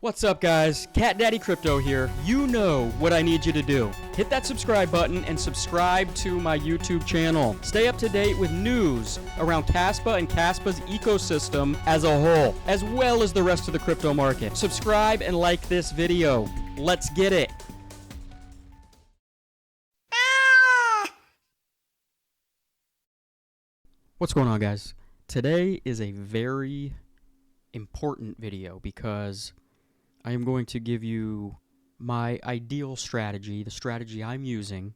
What's up, guys? Cat Daddy Crypto here. You know what I need you to do. Hit that subscribe button and subscribe to my YouTube channel. Stay up to date with news around KASPA and KASPA's ecosystem as a whole, as well as the rest of the crypto market. Subscribe and like this video. Let's get it. What's going on, guys? Today is a very important video because I am going to give you my ideal strategy, the strategy I'm using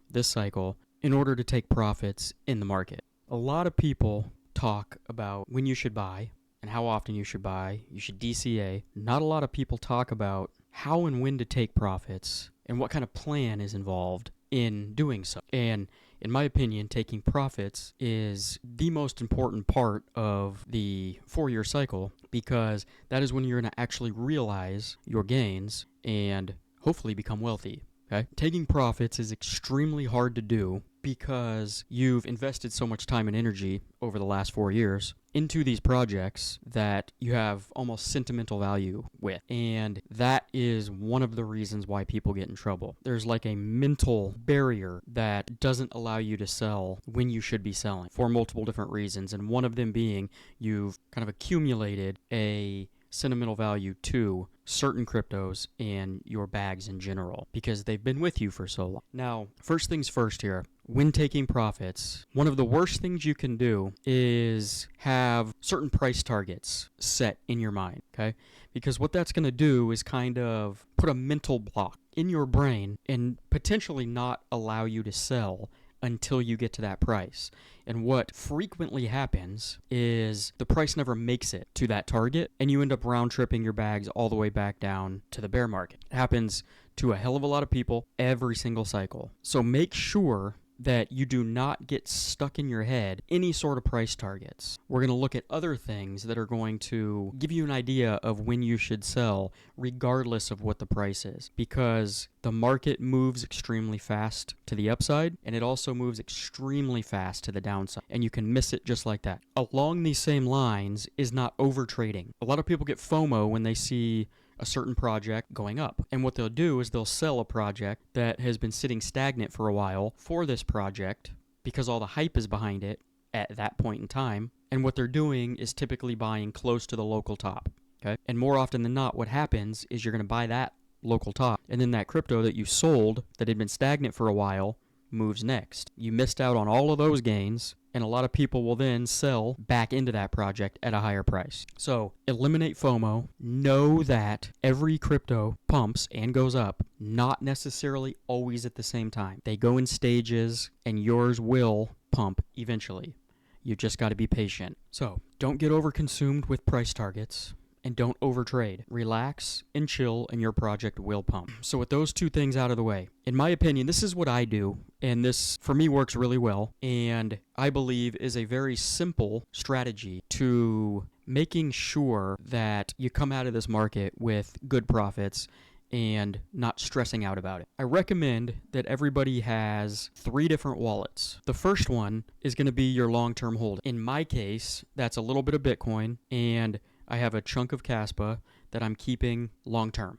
this cycle in order to take profits in the market. A lot of people talk about when you should buy and how often you should buy. You should DCA. Not a lot of people talk about how and when to take profits and what kind of plan is involved in doing so. And in my opinion, taking profits is the most important part of the 4-year cycle because that is when you're going to actually realize your gains and hopefully become wealthy. Okay? Taking profits is extremely hard to do because you've invested so much time and energy over the last 4 years into these projects that you have almost sentimental value with. And that is one of the reasons why people get in trouble. There's like a mental barrier that doesn't allow you to sell when you should be selling for multiple different reasons. And one of them being you've kind of accumulated a sentimental value to certain cryptos and your bags in general because they've been with you for so long. Now, first things first here, when taking profits, one of the worst things you can do is have certain price targets set in your mind, okay? Because what that's going to do is kind of put a mental block in your brain and potentially not allow you to sell until you get to that price. And what frequently happens is the price never makes it to that target and you end up round tripping your bags all the way back down to the bear market. It happens to a hell of a lot of people every single cycle. So make sure that you do not get stuck in your head any sort of price targets. We're going to look at other things that are going to give you an idea of when you should sell regardless of what the price is, because the market moves extremely fast to the upside and it also moves extremely fast to the downside, and you can miss it just like that. Along these same lines is not over trading. A lot of people get FOMO when they see a certain project going up. And what they'll do is they'll sell a project that has been sitting stagnant for a while for this project because all the hype is behind it at that point in time. And what they're doing is typically buying close to the local top. Okay? And more often than not, what happens is you're going to buy that local top. And then that crypto that you sold that had been stagnant for a while moves next. You missed out on all of those gains, and a lot of people will then sell back into that project at a higher price. So eliminate FOMO. Know that every crypto pumps and goes up, not necessarily always at the same time. They go in stages, and yours will pump eventually. You just got to be patient. So don't get overconsumed with price targets. And don't overtrade. Relax and chill, and your project will pump. So with those two things out of the way, in my opinion, this is what I do, and this, for me, works really well, and I believe is a very simple strategy to making sure that you come out of this market with good profits and not stressing out about it. I recommend that everybody has 3 different wallets. The first one is going to be your long-term hold. In my case, that's a little bit of Bitcoin, and I have a chunk of KASPA that I'm keeping long-term,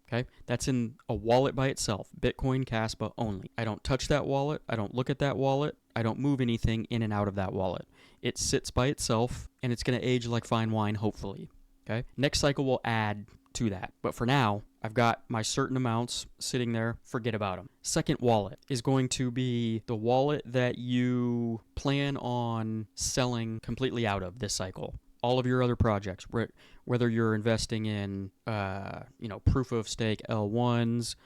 okay? That's in a wallet by itself, Bitcoin KASPA only. I don't touch that wallet. I don't look at that wallet. I don't move anything in and out of that wallet. It sits by itself, and it's going to age like fine wine, hopefully, okay? Next cycle will add to that. But for now, I've got my certain amounts sitting there. Forget about them. Second wallet is going to be the wallet that you plan on selling completely out of this cycle. All of your other projects, whether you're investing in, proof of stake L1s,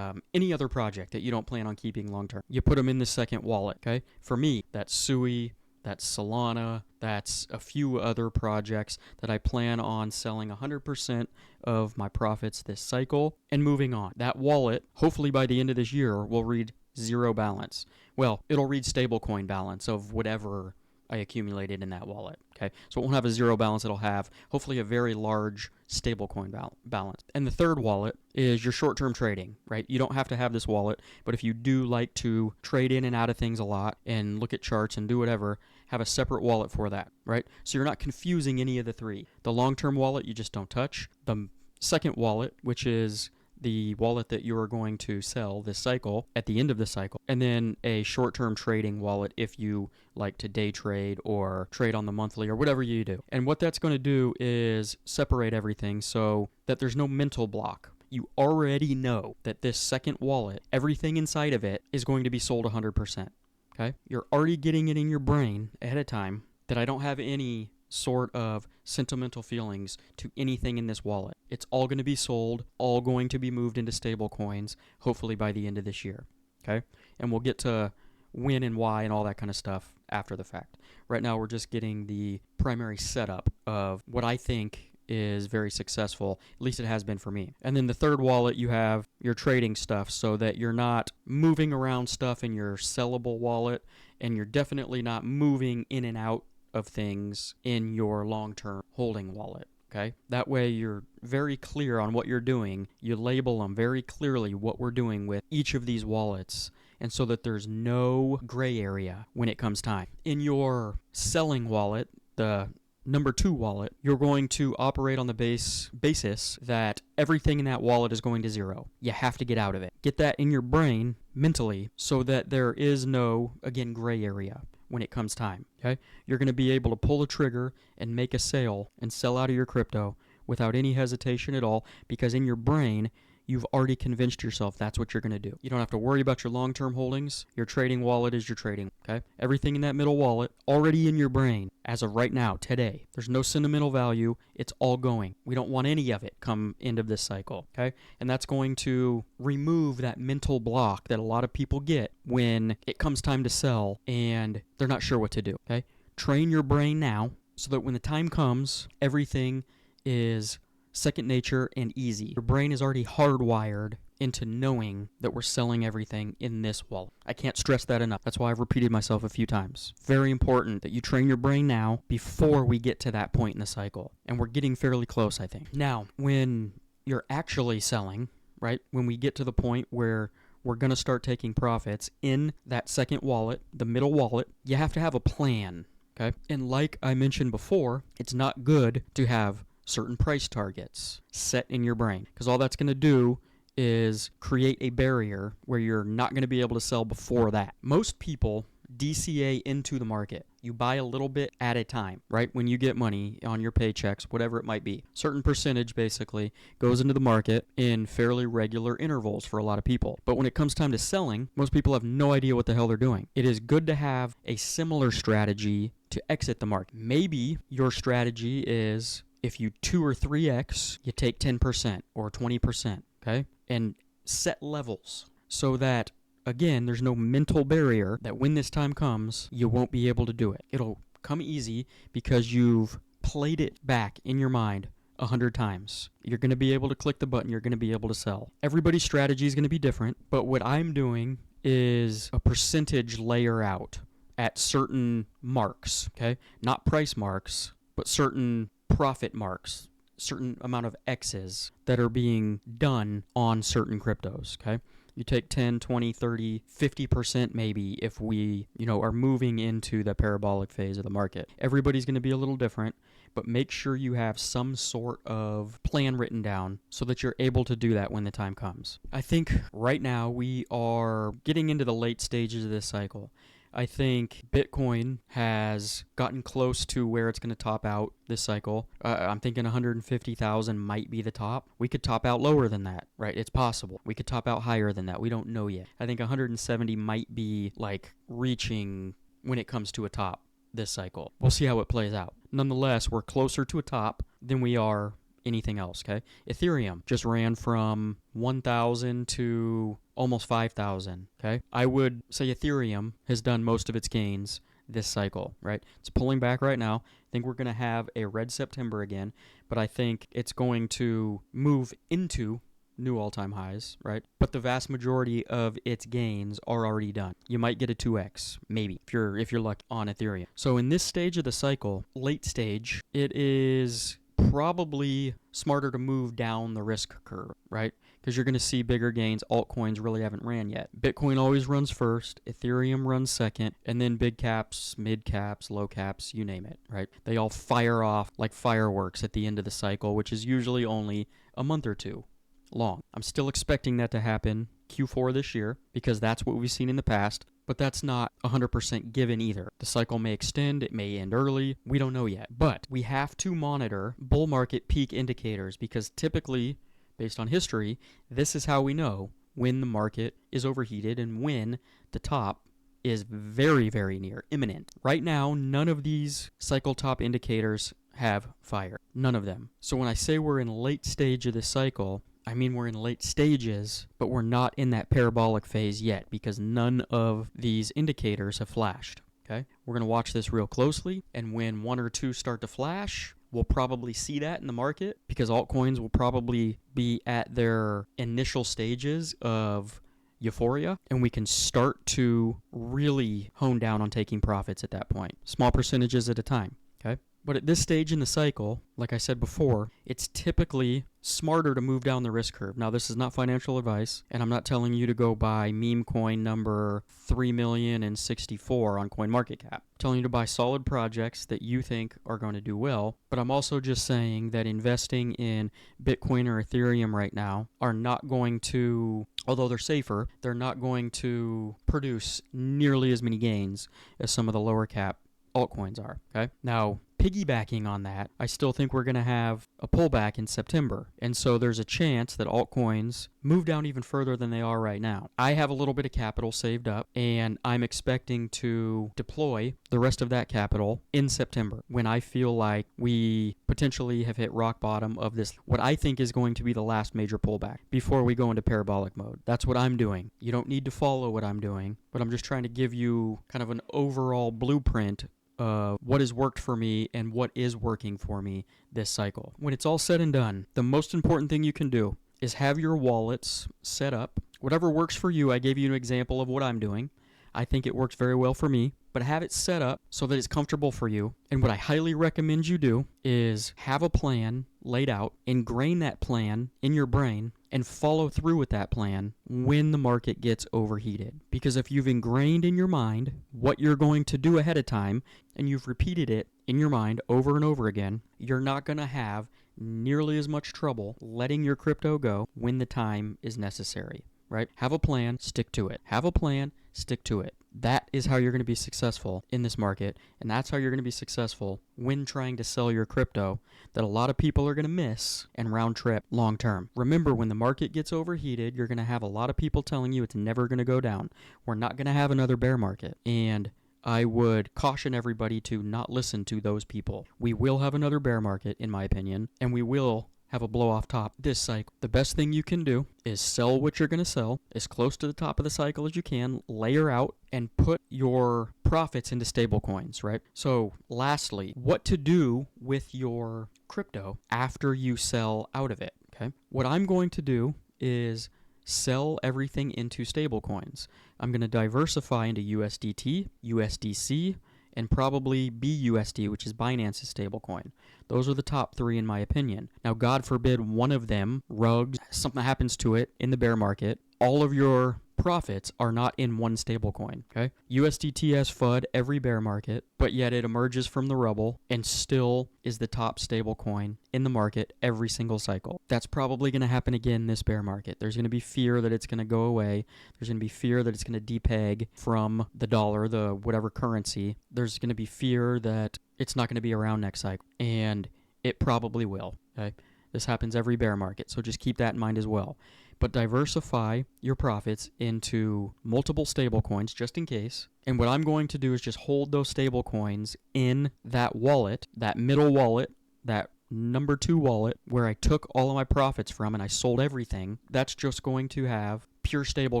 any other project that you don't plan on keeping long term, you put them in the second wallet. Okay. For me, that's Sui, that's Solana, that's a few other projects that I plan on selling 100% of my profits this cycle and moving on. That wallet, hopefully by the end of this year, will read 0 balance. Well, it'll read stablecoin balance of whatever I accumulated in that wallet, okay? So it won't have a 0 balance. It'll have, hopefully, a very large stablecoin balance. And the third wallet is your short-term trading, right? You don't have to have this wallet, but if you do like to trade in and out of things a lot and look at charts and do whatever, have a separate wallet for that, right? So you're not confusing any of the 3. The long-term wallet, you just don't touch. The second wallet, which is the wallet that you are going to sell this cycle at the end of the cycle, and then a short-term trading wallet if you like to day trade or trade on the monthly or whatever you do. And what that's going to do is separate everything so that there's no mental block. You already know that this second wallet, everything inside of it is going to be sold 100%. Okay? You're already getting it in your brain ahead of time that I don't have any sort of sentimental feelings to anything in this wallet. It's all going to be sold, all going to be moved into stable coins, hopefully by the end of this year. Okay? And we'll get to when and why and all that kind of stuff after the fact. Right now, we're just getting the primary setup of what I think is very successful. At least it has been for me. And then the third wallet, you have your trading stuff so that you're not moving around stuff in your sellable wallet, and you're definitely not moving in and out of things in your long-term holding wallet. Okay? That way you're very clear on what you're doing. You label them very clearly what we're doing with each of these wallets, and so that there's no gray area when it comes time. In your selling wallet, the number 2 wallet, you're going to operate on the basis that everything in that wallet is going to zero. You have to get out of it. Get that in your brain mentally so that there is no, again, gray area when it comes time. Okay? You're going to be able to pull the trigger and make a sale and sell out of your crypto without any hesitation at all, because in your brain, you've already convinced yourself that's what you're going to do. You don't have to worry about your long-term holdings. Your trading wallet is your trading, okay? Everything in that middle wallet already in your brain as of right now, today. There's no sentimental value. It's all going. We don't want any of it come end of this cycle, okay? And that's going to remove that mental block that a lot of people get when it comes time to sell and they're not sure what to do, okay? Train your brain now so that when the time comes, everything is second nature and easy. Your brain is already hardwired into knowing that we're selling everything in this wallet. I can't stress that enough. That's why I've repeated myself a few times. Very important that you train your brain now before we get to that point in the cycle. And we're getting fairly close, I think. Now, when you're actually selling, right, when we get to the point where we're going to start taking profits in that second wallet, the middle wallet, you have to have a plan, okay? And like I mentioned before, it's not good to have certain price targets set in your brain, because all that's going to do is create a barrier where you're not going to be able to sell before that. Most people DCA into the market. You buy a little bit at a time, right? When you get money on your paychecks, whatever it might be. Certain percentage basically goes into the market in fairly regular intervals for a lot of people. But when it comes time to selling, most people have no idea what the hell they're doing. It is good to have a similar strategy to exit the market. Maybe your strategy is, if you 2 or 3x, you take 10% or 20%, okay? And set levels so that, again, there's no mental barrier that when this time comes, you won't be able to do it. It'll come easy because you've played it back in your mind 100 times. You're going to be able to click the button. You're going to be able to sell. Everybody's strategy is going to be different, but what I'm doing is a percentage layer out at certain marks, okay? Not price marks, but certain profit marks, certain amount of X's that are being done on certain cryptos, okay? You take 10, 20, 30, 50% maybe if we, are moving into the parabolic phase of the market. Everybody's going to be a little different, but make sure you have some sort of plan written down so that you're able to do that when the time comes. I think right now we are getting into the late stages of this cycle. I think Bitcoin has gotten close to where it's going to top out this cycle. I'm thinking 150,000 might be the top. We could top out lower than that, right? It's possible. We could top out higher than that. We don't know yet. I think 170 might be like reaching when it comes to a top this cycle. We'll see how it plays out. Nonetheless, we're closer to a top than we are anything else, okay? Ethereum just ran from 1,000 to almost 5,000, okay? I would say Ethereum has done most of its gains this cycle, right? It's pulling back right now. I think we're going to have a red September again, but I think it's going to move into new all-time highs, right? But the vast majority of its gains are already done. You might get a 2x, maybe, if you're lucky on Ethereum. So in this stage of the cycle, late stage, it is probably smarter to move down the risk curve, right? Because you're going to see bigger gains. Altcoins really haven't ran yet. Bitcoin always runs first, Ethereum runs second, and then big caps, mid caps, low caps, you name it, right? They all fire off like fireworks at the end of the cycle, which is usually only a month or two long. I'm still expecting that to happen Q4 this year because that's what we've seen in the past, but that's not 100% given either. The cycle may extend, it may end early, we don't know yet. But we have to monitor bull market peak indicators because typically, based on history, this is how we know when the market is overheated and when the top is very, very near, imminent. Right now, none of these cycle top indicators have fire. None of them. So when I say we're in late stage of the cycle, I mean we're in late stages, but we're not in that parabolic phase yet because none of these indicators have flashed. Okay? We're going to watch this real closely, and when one or two start to flash, we'll probably see that in the market because altcoins will probably be at their initial stages of euphoria, and we can start to really hone down on taking profits at that point. Small percentages at a time. Okay? But at this stage in the cycle, like I said before, it's typically smarter to move down the risk curve. Now, this is not financial advice, and I'm not telling you to go buy meme coin number 3,064 on CoinMarketCap. I'm telling you to buy solid projects that you think are going to do well, but I'm also just saying that investing in Bitcoin or Ethereum right now are not going to, although they're safer, they're not going to produce nearly as many gains as some of the lower cap altcoins are. Okay? Now, piggybacking on that, I still think we're going to have a pullback in September. And so there's a chance that altcoins move down even further than they are right now. I have a little bit of capital saved up, and I'm expecting to deploy the rest of that capital in September when I feel like we potentially have hit rock bottom of this, what I think is going to be the last major pullback before we go into parabolic mode. That's what I'm doing. You don't need to follow what I'm doing, but I'm just trying to give you kind of an overall blueprint what has worked for me and what is working for me this cycle. When it's all said and done, the most important thing you can do is have your wallets set up. Whatever works for you, I gave you an example of what I'm doing. I think it works very well for me, but have it set up so that it's comfortable for you. And what I highly recommend you do is have a plan laid out, ingrain that plan in your brain, and follow through with that plan when the market gets overheated. Because if you've ingrained in your mind what you're going to do ahead of time, and you've repeated it in your mind over and over again, you're not going to have nearly as much trouble letting your crypto go when the time is necessary, right? Have a plan, stick to it. Have a plan, stick to it. That is how you're going to be successful in this market, and that's how you're going to be successful when trying to sell your crypto that a lot of people are going to miss and round trip long term. Remember, when the market gets overheated, you're going to have a lot of people telling you it's never going to go down. We're not going to have another bear market, and I would caution everybody to not listen to those people. We will have another bear market, in my opinion, and we will have a blow off top this cycle. The best thing you can do is sell what you're going to sell as close to the top of the cycle as you can, layer out, and put your profits into stable coins, right? So lastly, what to do with your crypto after you sell out of it, okay? What I'm going to do is sell everything into stable coins. I'm going to diversify into USDT, USDC, and probably BUSD, which is Binance's stablecoin. Those are the top three in my opinion. Now, God forbid one of them, rugs, something happens to it in the bear market, all of your profits are not in one stablecoin, okay? USDT has FUD every bear market, but yet it emerges from the rubble and still is the top stablecoin in the market every single cycle. That's probably going to happen again this bear market. There's going to be fear that it's going to go away. There's going to be fear that it's going to depeg from the dollar, the whatever currency. There's going to be fear that it's not going to be around next cycle, and it probably will, okay? This happens every bear market, so just keep that in mind as well. But diversify your profits into multiple stable coins just in case. And what I'm going to do is just hold those stable coins in that wallet, that middle wallet, that number 2 wallet where I took all of my profits from and I sold everything. That's just going to have pure stable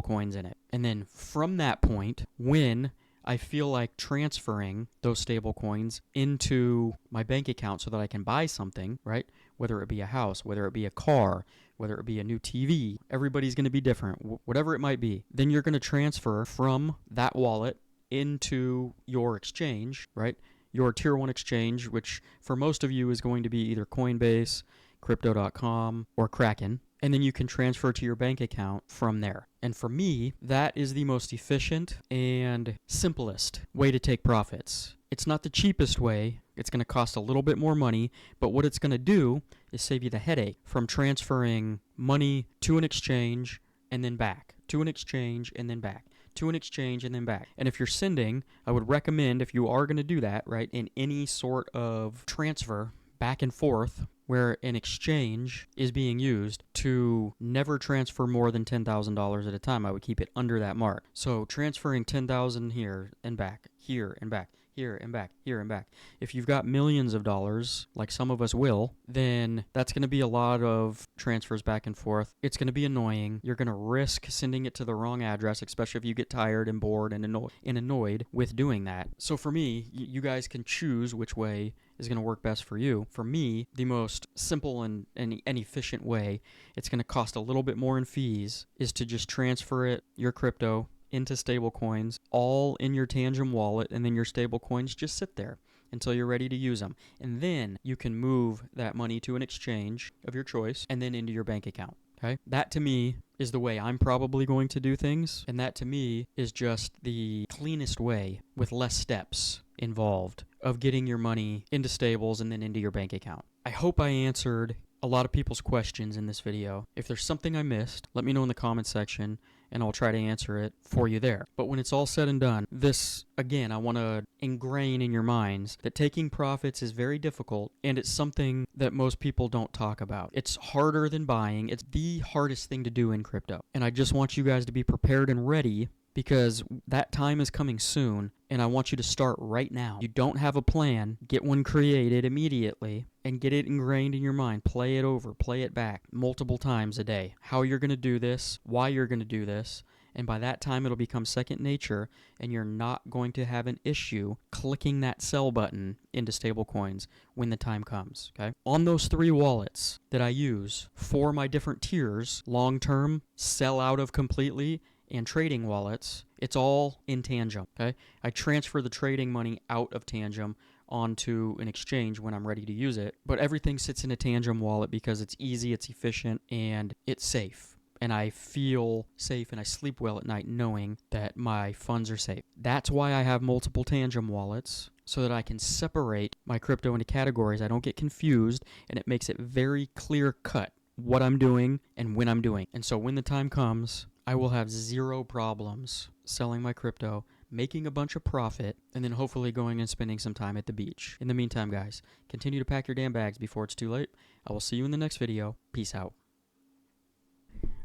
coins in it. And then from that point, when I feel like transferring those stable coins into my bank account so that I can buy something, right? Whether it be a house, whether it be a car, whether it be a new TV, everybody's going to be different, whatever it might be. Then you're going to transfer from that wallet into your exchange, right? your tier 1 exchange, which for most of you is going to be either Coinbase, Crypto.com, or Kraken. And then you can transfer to your bank account from there. And for me, that is the most efficient and simplest way to take profits. It's not the cheapest way. It's going to cost a little bit more money, but what it's going to do is save you the headache from transferring money to an exchange and then back, to an exchange and then back, to an exchange and then back. And if you're sending, I would recommend, if you are going to do that, right, in any sort of transfer back and forth where an exchange is being used, to never transfer more than $10,000 at a time. I would keep it under that mark. So transferring 10,000 here and back, here and back, here and back, here and back. If you've got millions of dollars, like some of us will, then that's going to be a lot of transfers back and forth. It's going to be annoying. You're going to risk sending it to the wrong address, especially if you get tired and bored and annoyed with doing that. So for me, you guys can choose which way is going to work best for you. For me, the most simple and efficient way, it's going to cost a little bit more in fees, is to just transfer it, your crypto, into stable coins, all in your Tangem wallet, and then your stable coins just sit there until you're ready to use them. And then you can move that money to an exchange of your choice and then into your bank account. Okay? That to me is the way I'm probably going to do things, and that to me is just the cleanest way with less steps involved of getting your money into stables and then into your bank account. I hope I answered a lot of people's questions in this video. If there's something I missed, let me know in the comment section and I'll try to answer it for you there. But when it's all said and done, this, again, I want to ingrain in your minds that taking profits is very difficult, and it's something that most people don't talk about. It's harder than buying. It's the hardest thing to do in crypto. And I just want you guys to be prepared and ready, because that time is coming soon, and I want you to start right now. You don't have a plan, get one created immediately and get it ingrained in your mind. Play it over, play it back multiple times a day. How you're going to do this, why you're going to do this, and by that time it'll become second nature, and you're not going to have an issue clicking that sell button into stablecoins when the time comes, okay? On those 3 wallets that I use for my different tiers, long-term, sell out of completely, and trading wallets, it's all in Tangem, okay? I transfer the trading money out of Tangem onto an exchange when I'm ready to use it, but everything sits in a Tangem wallet because it's easy, it's efficient, and it's safe. And I feel safe and I sleep well at night knowing that my funds are safe. That's why I have multiple Tangem wallets, so that I can separate my crypto into categories. I don't get confused, and it makes it very clear cut what I'm doing and when I'm doing. And so when the time comes, I will have zero problems selling my crypto, making a bunch of profit, and then hopefully going and spending some time at the beach. In the meantime, guys, continue to pack your damn bags before it's too late. I will see you in the next video. Peace out.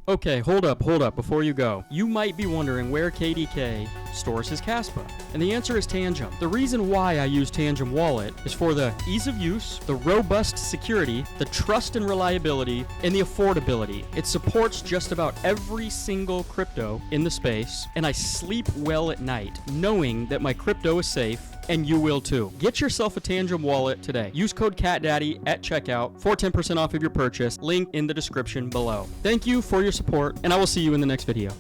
Okay, hold up, before you go. You might be wondering where KDK stores his KASPA, and the answer is Tangem. The reason why I use Tangem Wallet is for the ease of use, the robust security, the trust and reliability, and the affordability. It supports just about every single crypto in the space, and I sleep well at night knowing that my crypto is safe, and you will too. Get yourself a Tangem wallet today. Use code CATDADDY at checkout for 10% off of your purchase. Link in the description below. Thank you for your support, and I will see you in the next video.